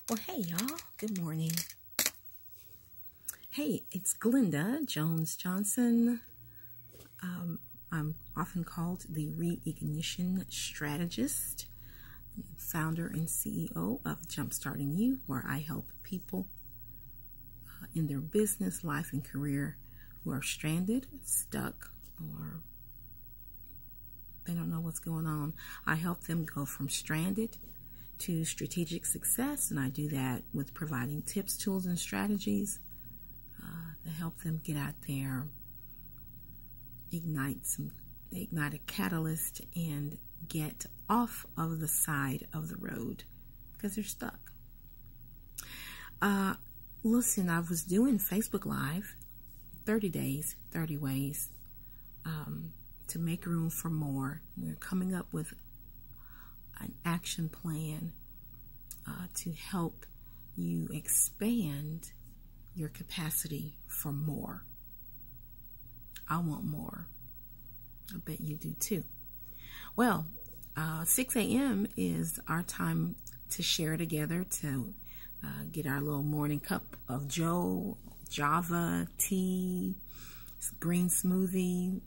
Well, hey, y'all. Good morning. Hey, it's Glenda Jones Johnson. I'm often called the Reignition Strategist, founder and CEO of Jumpstarting You, where I help people in their business, life, and career who are stranded, stuck, or they don't know what's going on. I help them go from stranded to strategic success, and I do that with providing tips, tools, and strategies to help them get out there, ignite a catalyst, and get off of the side of the road because they're stuck. Listen, I was doing Facebook Live, 30 days, 30 ways to make room for more. We're coming up with an action plan to help you expand your capacity for more. I want more. I bet you do too. Well, 6 a.m. is our time to share together, to get our little morning cup of Java, tea, green smoothie,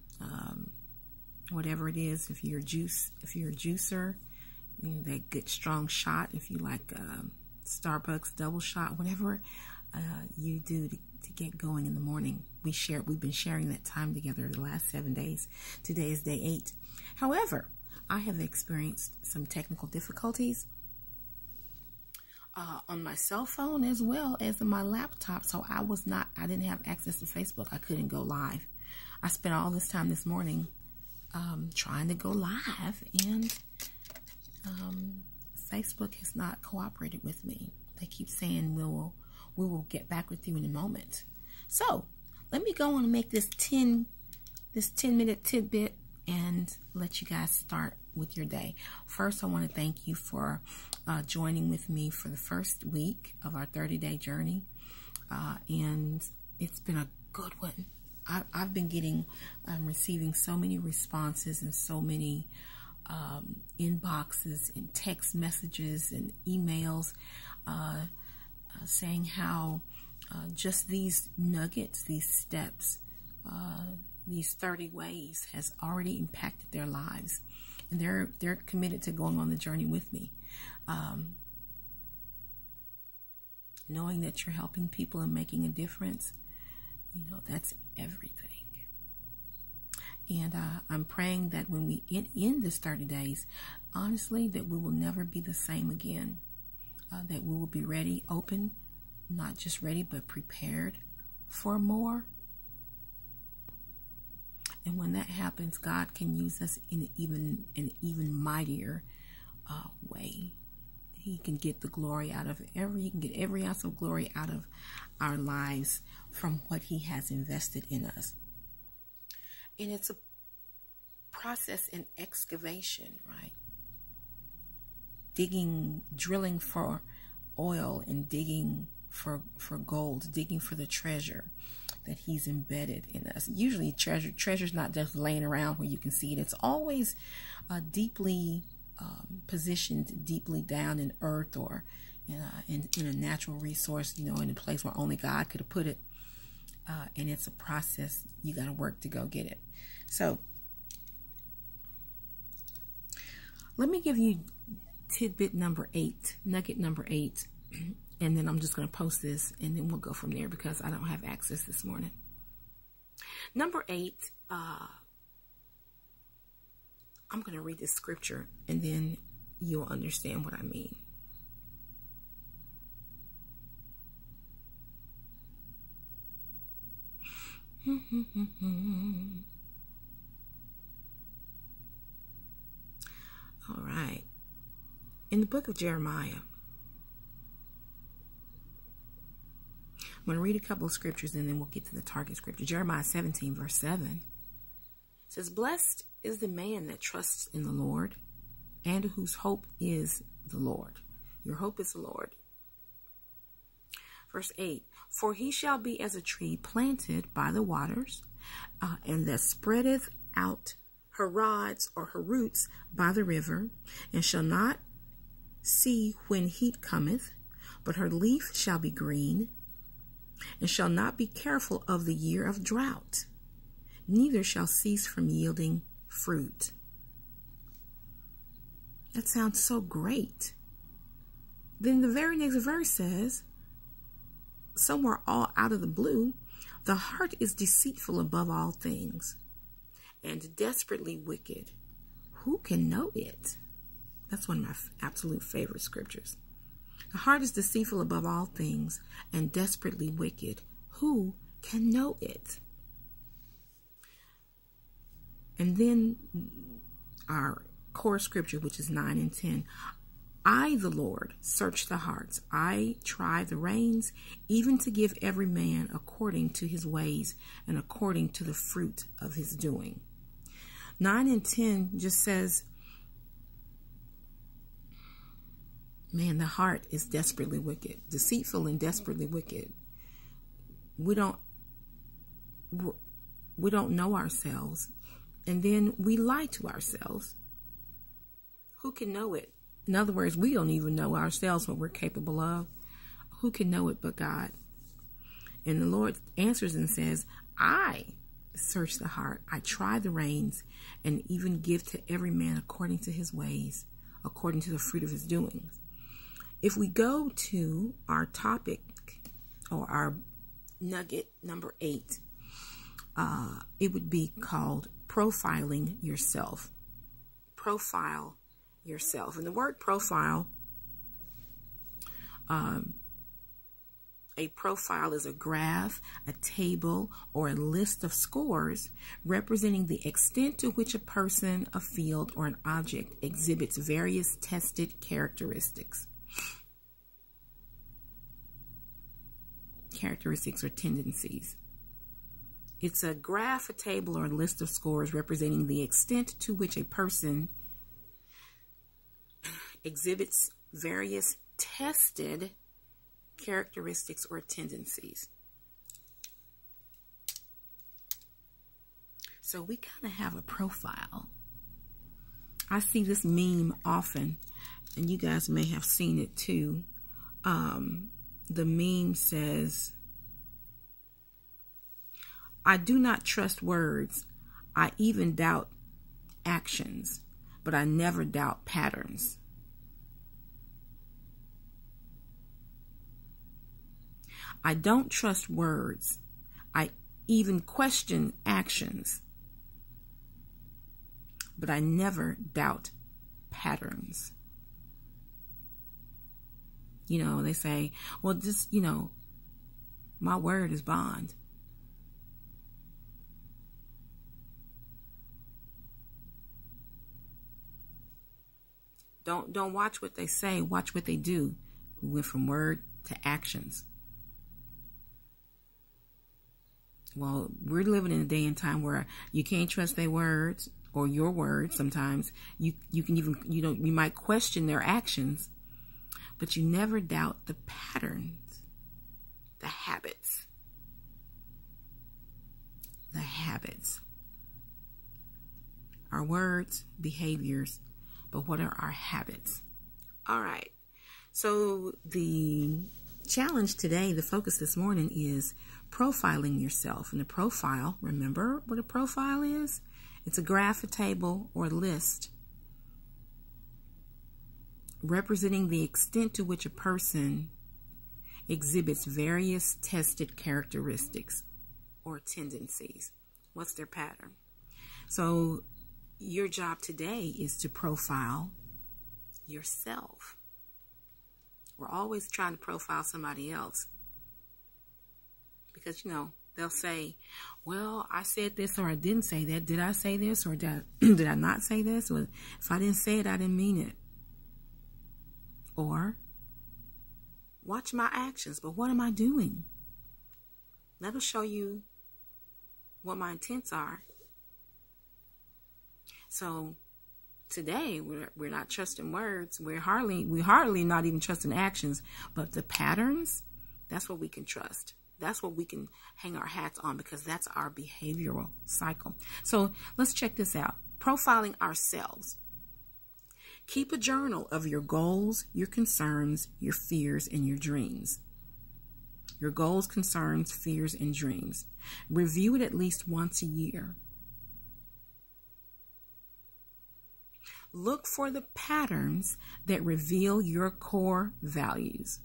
whatever it is. If you're a juicer, you know, that good strong shot. If you like Starbucks double shot, whatever you do to get going in the morning. We've been sharing that time together the last 7 days. Today is day 8. However, I have experienced some technical difficulties on my cell phone as well as on my laptop. So I didn't have access to Facebook. I couldn't go live. I spent all this time this morning trying to go live, and Facebook has not cooperated with me. They keep saying we will get back with you in a moment. So let me go on and make this 10-minute tidbit and let you guys start with your day. First, I want to thank you for joining with me for the first week of our 30-day journey, and it's been a good one. I've been receiving so many responses and so many inboxes and text messages and emails saying how just these nuggets, these steps, these 30 ways has already impacted their lives, and they're committed to going on the journey with me, knowing that you're helping people and making a difference. You know, that's everything. And I'm praying that when we end this 30 days, honestly, that we will never be the same again. That we will be ready, open, not just ready, but prepared for more. And when that happens, God can use us in an even mightier way. He can get the glory out of he can get every ounce of glory out of our lives from what He has invested in us. And it's a process in excavation, right? Drilling for oil and digging for gold, digging for the treasure that He's embedded in us. Usually treasure's not just laying around where you can see it. It's always deeply positioned deeply down in earth, or in a natural resource, you know, in a place where only God could have put it. And it's a process. You got to work to go get it. So let me give you tidbit number 8, nugget number 8, and then I'm just going to post this, and then we'll go from there because I don't have access this morning. Number 8, I'm going to read this scripture, and then you'll understand what I mean. All right. In the book of Jeremiah, I'm going to read a couple of scriptures and then we'll get to the target scripture. Jeremiah 17, verse 7 says, "Blessed is the man that trusts in the Lord and whose hope is the Lord." Your hope is the Lord. Verse 8, "For he shall be as a tree planted by the waters, and that spreadeth out her rods or her roots by the river, and shall not see when heat cometh, but her leaf shall be green, and shall not be careful of the year of drought, neither shall cease from yielding fruit. That sounds so great. Then the very next verse says, somewhere all out of the blue, the heart is deceitful above all things and desperately wicked. Who can know it? That's one of my absolute favorite scriptures. The heart is deceitful above all things and desperately wicked. Who can know it? And then our core scripture, which is 9 and 10. I, the Lord, search the hearts. I try the reins, even to give every man according to his ways and according to the fruit of his doing. 9 and 10 just says, man, the heart is desperately wicked, deceitful and desperately wicked. We don't know ourselves, and then we lie to ourselves. Who can know it? In other words, we don't even know ourselves what we're capable of. Who can know it but God? And the Lord answers and says, I search the heart. I try the reins and even give to every man according to his ways, according to the fruit of his doings. If we go to our topic or our nugget number 8, it would be called profiling yourself. Profile yourself. And the word profile, a profile is a graph, a table, or a list of scores representing the extent to which a person, a field, or an object exhibits various tested characteristics. Characteristics or tendencies. It's a graph, a table, or a list of scores representing the extent to which a person exhibits various tested characteristics or tendencies. So we kind of have a profile. I see this meme often, and you guys may have seen it too. The meme says, I do not trust words. I even doubt actions, but I never doubt patterns. I don't trust words. I even question actions, but I never doubt patterns. You know, they say, well, just, my word is bond. Don't watch what they say, watch what they do. We went from word to actions. Well, we're living in a day and time where you can't trust their words or your words. Sometimes you can even, you might question their actions, but you never doubt the patterns, the habits. The habits. Our words, behaviors, but what are our habits? All right. So the challenge today, the focus this morning is profiling yourself. And the profile, remember what a profile is? It's a graph, a table, or a list representing the extent to which a person exhibits various tested characteristics or tendencies. What's their pattern? So your job today is to profile yourself. We're always trying to profile somebody else. Because, they'll say, well, I said this or I didn't say that. Did I say this or did I not say this? Or if I didn't say it, I didn't mean it. Or, watch my actions, but what am I doing? That'll show you what my intents are. So today we're not trusting words. We're hardly not even trusting actions, but the patterns, that's what we can trust. That's what we can hang our hats on, because that's our behavioral cycle. So let's check this out. Profiling ourselves. Keep a journal of your goals, your concerns, your fears, and your dreams. Your goals, concerns, fears, and dreams. Review it at least once a year. Look for the patterns that reveal your core values.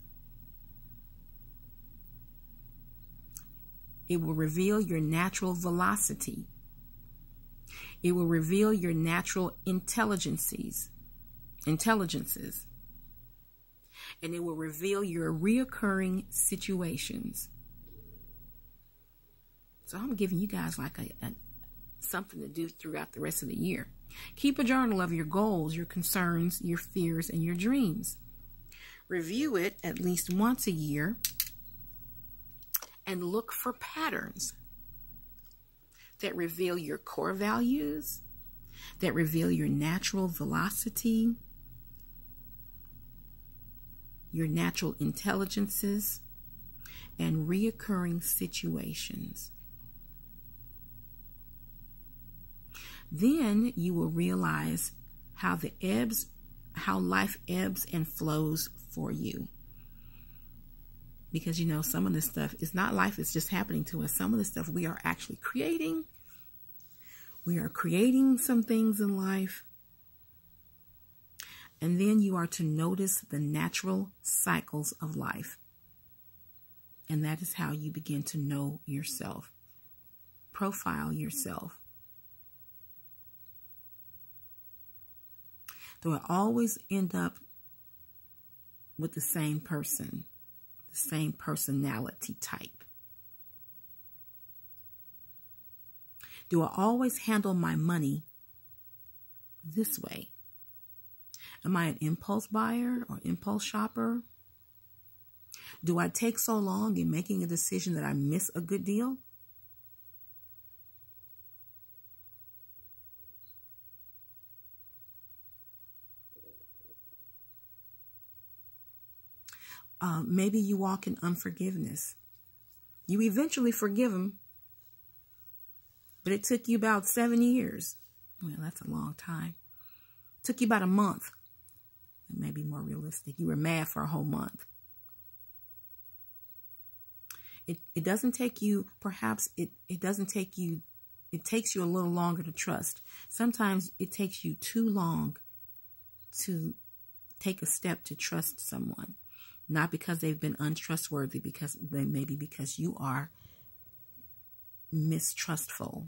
It will reveal your natural velocity. It will reveal your natural intelligences. And it will reveal your reoccurring situations. So I'm giving you guys like something to do throughout the rest of the year. Keep a journal of your goals, your concerns, your fears, and your dreams. Review it at least once a year and look for patterns that reveal your core values, that reveal your natural velocity, your natural intelligences, and reoccurring situations. Then you will realize how life ebbs and flows for you. Because, some of this stuff is not life, it's just happening to us. Some of the stuff we are actually creating. We are creating some things in life. And then you are to notice the natural cycles of life. And that is how you begin to know yourself. Profile yourself. They will always end up with the same person, the same personality type. Do I always handle my money this way? Am I an impulse buyer or impulse shopper? Do I take so long in making a decision that I miss a good deal? Maybe you walk in unforgiveness. You eventually forgive them, but it took you about 7 years. Well, that's a long time. It took you about a month. It may be more realistic. You were mad for a whole month. It doesn't take you, perhaps it doesn't take you, it takes you a little longer to trust. Sometimes it takes you too long to take a step to trust someone. Not because they've been untrustworthy, maybe because you are mistrustful.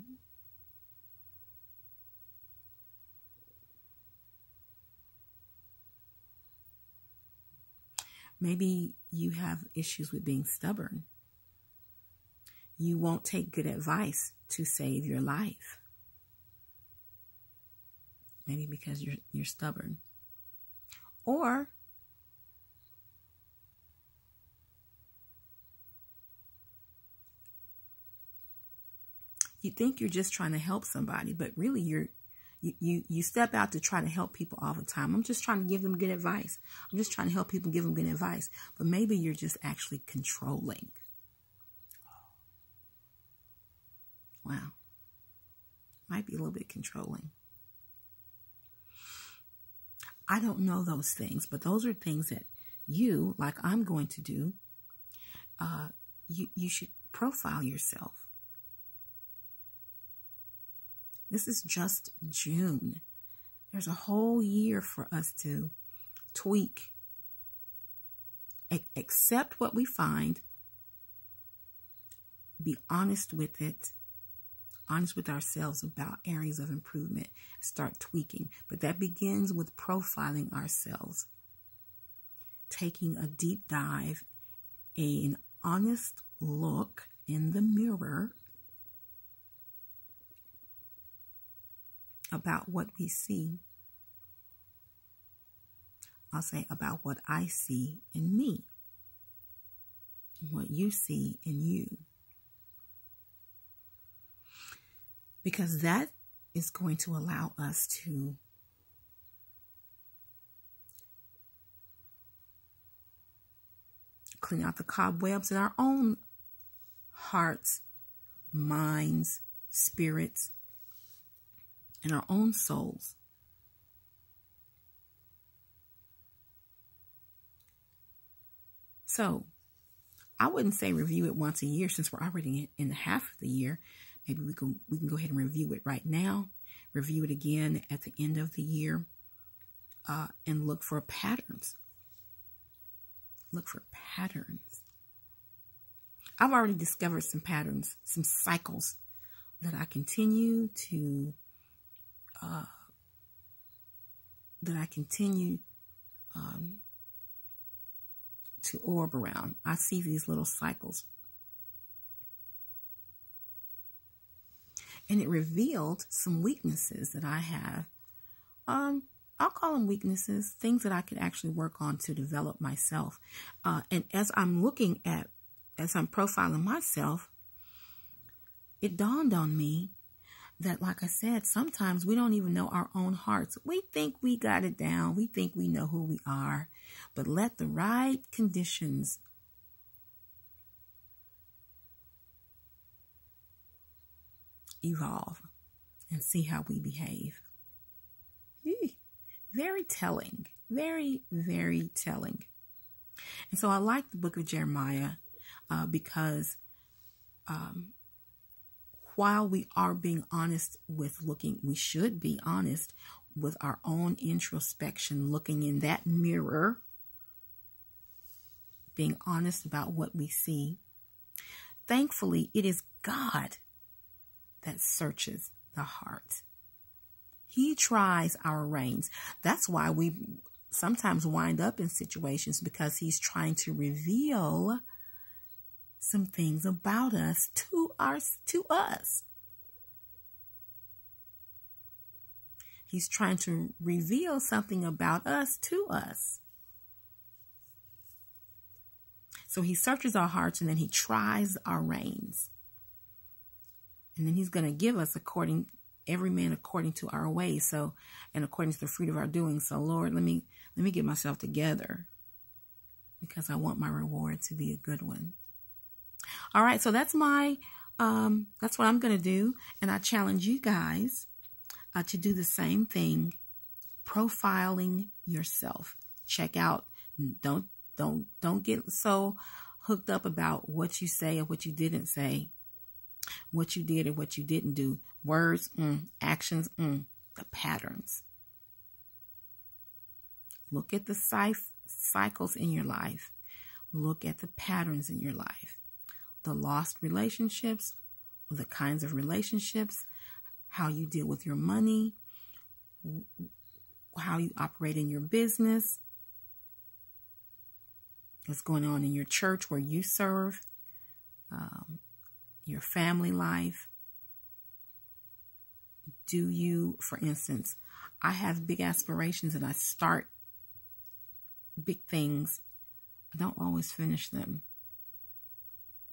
Maybe you have issues with being stubborn. You won't take good advice to save your life. Maybe because you're stubborn. Or you think you're just trying to help somebody, but really you step out to try to help people all the time. I'm just trying to give them good advice. I'm just trying to help people, give them good advice. But maybe you're just actually controlling. Wow. Might be a little bit controlling. I don't know those things, but those are things that you, like I'm going to do, you should profile yourself. This is just June. There's a whole year for us to tweak, accept what we find, be honest with it, honest with ourselves about areas of improvement, start tweaking. But that begins with profiling ourselves, taking a deep dive, an honest look in the mirror about what we see. I'll say about what I see in me, and what you see in you. Because that is going to allow us to clean out the cobwebs in our own hearts, minds, spirits, and our own souls. So I wouldn't say review it once a year, since we're already in the half of the year. Maybe we can go ahead and review it right now, review it again at the end of the year, and look for patterns. Look for patterns. I've already discovered some patterns, some cycles that I continue to orb around. I see these little cycles. And it revealed some weaknesses that I have. I'll call them weaknesses, things that I could actually work on to develop myself. And as I'm profiling myself, it dawned on me that, like I said, sometimes we don't even know our own hearts. We think we got it down. We think we know who we are. But let the right conditions evolve and see how we behave. Very telling. Very, very telling. And so I like the book of Jeremiah because while we are being honest we should be honest with our own introspection, looking in that mirror, being honest about what we see. Thankfully, it is God that searches the heart. He tries our reins. That's why we sometimes wind up in situations, because he's trying to reveal some things about us to us. He's trying to reveal something about us to us. So he searches our hearts, and then he tries our reins. And then he's going to give us every man according to our ways. So, and according to the fruit of our doing. So Lord, let me get myself together, because I want my reward to be a good one. All right. So that's what I'm going to do. And I challenge you guys to do the same thing, profiling yourself. Check out, don't get so hooked up about what you say or what you didn't say, what you did or what you didn't do. Words, actions, the patterns. Look at the cycles in your life. Look at the patterns in your life. The lost relationships, or the kinds of relationships, how you deal with your money, how you operate in your business, what's going on in your church where you serve, your family life. Do you, for instance, I have big aspirations and I start big things. I don't always finish them.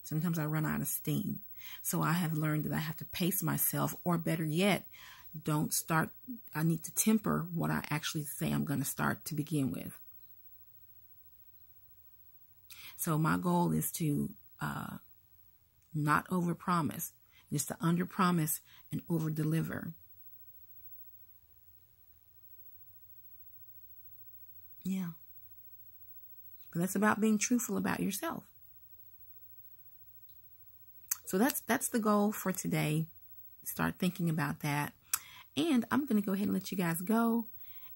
Sometimes I run out of steam. So I have learned that I have to pace myself, or better yet, I need to temper what I actually say I'm going to start to begin with. So my goal is to not overpromise, just to underpromise and overdeliver. Yeah. But that's about being truthful about yourself. So that's the goal for today. Start thinking about that. And I'm going to go ahead and let you guys go.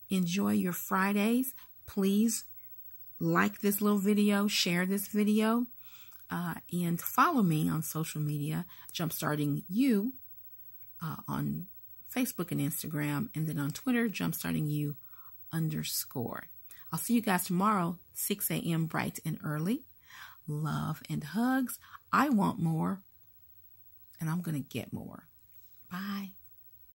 Enjoy your Fridays. Please like this little video, share this video, and follow me on social media, Jumpstarting You, on Facebook and Instagram, and then on Twitter, JumpstartingYou_. I'll see you guys tomorrow, 6 a.m. bright and early. Love and hugs. I want more, and I'm going to get more. Bye.